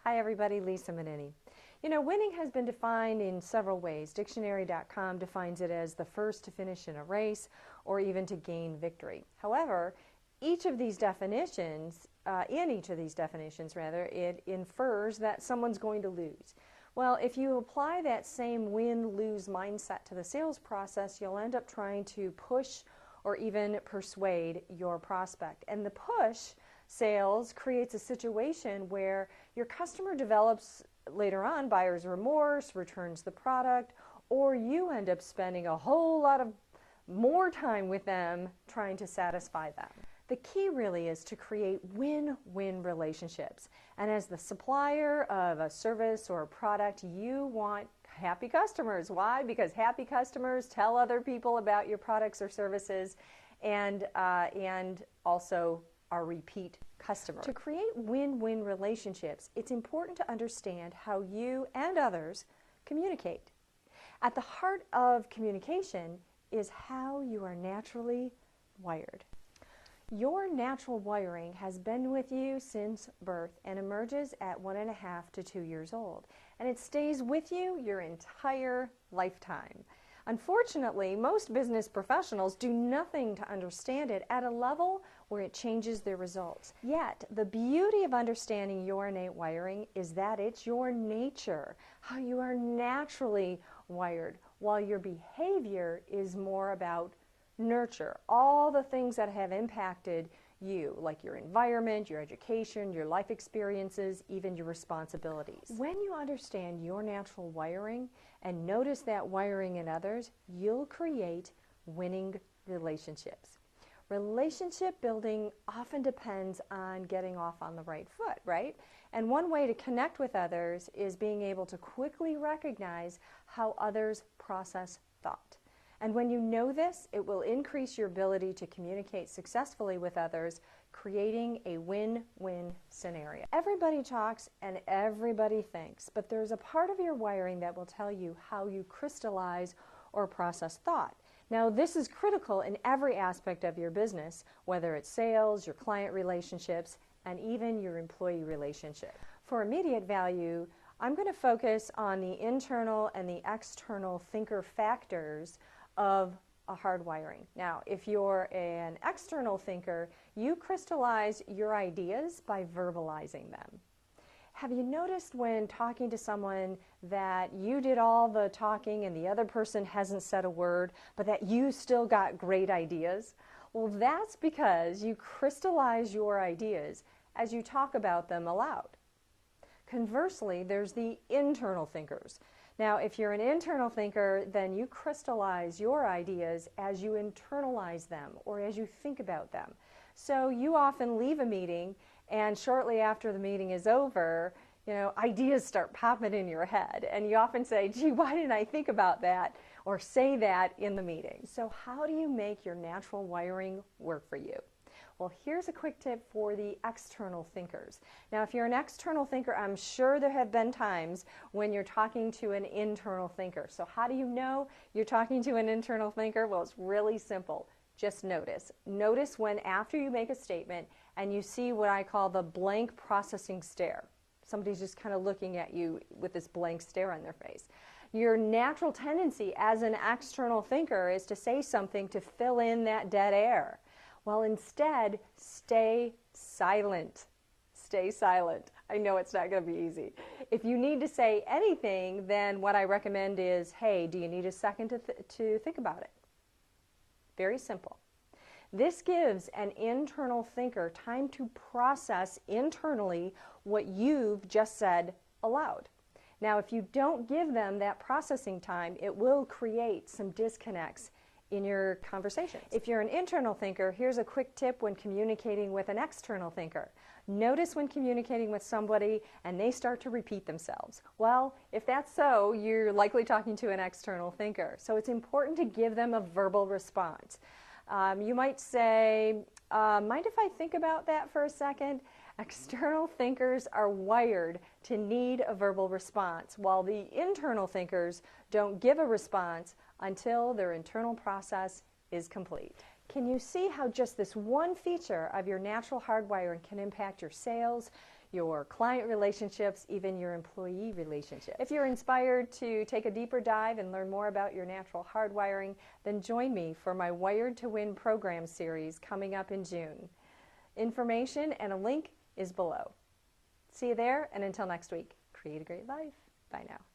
Hi everybody, Lisa Menini. You know, winning has been defined in several ways. Dictionary.com defines it as the first to finish in a race or even to gain victory. However, each of these definitions, it infers that someone's going to lose. Well, if you apply that same win-lose mindset to the sales process, you'll end up trying to push or even persuade your prospect. And the push sales creates a situation where your customer develops later on buyer's remorse, returns the product, or you end up spending a whole lot of more time with them trying to satisfy them. The key really is to create win-win relationships. And as the supplier of a service or a product, you want happy customers. Why? Because happy customers tell other people about your products or services and also are repeat customers. To create win-win relationships, it's important to understand how you and others communicate. At the heart of communication is how you are naturally wired. Your natural wiring has been with you since birth and emerges at 1.5 to 2 years old. And it stays with you your entire lifetime. Unfortunately, most business professionals do nothing to understand it at a level where it changes their results. Yet, the beauty of understanding your innate wiring is that it's your nature, how you are naturally wired, while your behavior is more about nurture, all the things that have impacted you, like your environment, your education, your life experiences, even your responsibilities. When you understand your natural wiring and notice that wiring in others, you'll create winning relationships. Relationship building often depends on getting off on the right foot, right? And one way to connect with others is being able to quickly recognize how others process thought. And when you know this, it will increase your ability to communicate successfully with others, creating a win-win scenario. Everybody talks and everybody thinks, but there's a part of your wiring that will tell you how you crystallize or process thought. Now, this is critical in every aspect of your business, whether it's sales, your client relationships, and even your employee relationship. For immediate value, I'm going to focus on the internal and the external thinker factors of a hard wiring. Now, if you're an external thinker, you crystallize your ideas by verbalizing them. Have you noticed when talking to someone that you did all the talking and the other person hasn't said a word, but that you still got great ideas? Well, that's because you crystallize your ideas as you talk about them aloud. Conversely, there's the internal thinkers. Now, if you're an internal thinker, then you crystallize your ideas as you internalize them or as you think about them. So you often leave a meeting, and shortly after the meeting is over, ideas start popping in your head. And you often say, gee, why didn't I think about that or say that in the meeting? So how do you make your natural wiring work for you? Well, here's a quick tip for the external thinkers. Now, if you're an external thinker, I'm sure there have been times when you're talking to an internal thinker. So how do you know you're talking to an internal thinker? Well, it's really simple. Just notice. Notice when after you make a statement and you see what I call the blank processing stare. Somebody's just kind of looking at you with this blank stare on their face. Your natural tendency as an external thinker is to say something to fill in that dead air. Well, instead, stay silent. Stay silent. I know it's not going to be easy. If you need to say anything, then what I recommend is, hey, do you need a second to think about it? Very simple. This gives an internal thinker time to process internally what you've just said aloud. Now, if you don't give them that processing time, it will create some disconnects in your conversations. If you're an internal thinker, here's a quick tip when communicating with an external thinker. Notice when communicating with somebody and they start to repeat themselves. Well, if that's so, you're likely talking to an external thinker. So it's important to give them a verbal response. You might say, mind if I think about that for a second? External thinkers are wired to need a verbal response, while the internal thinkers don't give a response until their internal process is complete. Can you see how just this one feature of your natural hardwiring can impact your sales, your client relationships, even your employee relationships. If you're inspired to take a deeper dive and learn more about your natural hardwiring, then join me for my Wired to Win program series coming up in June. Information and a link is below. See you there, and until next week, create a great life. Bye now.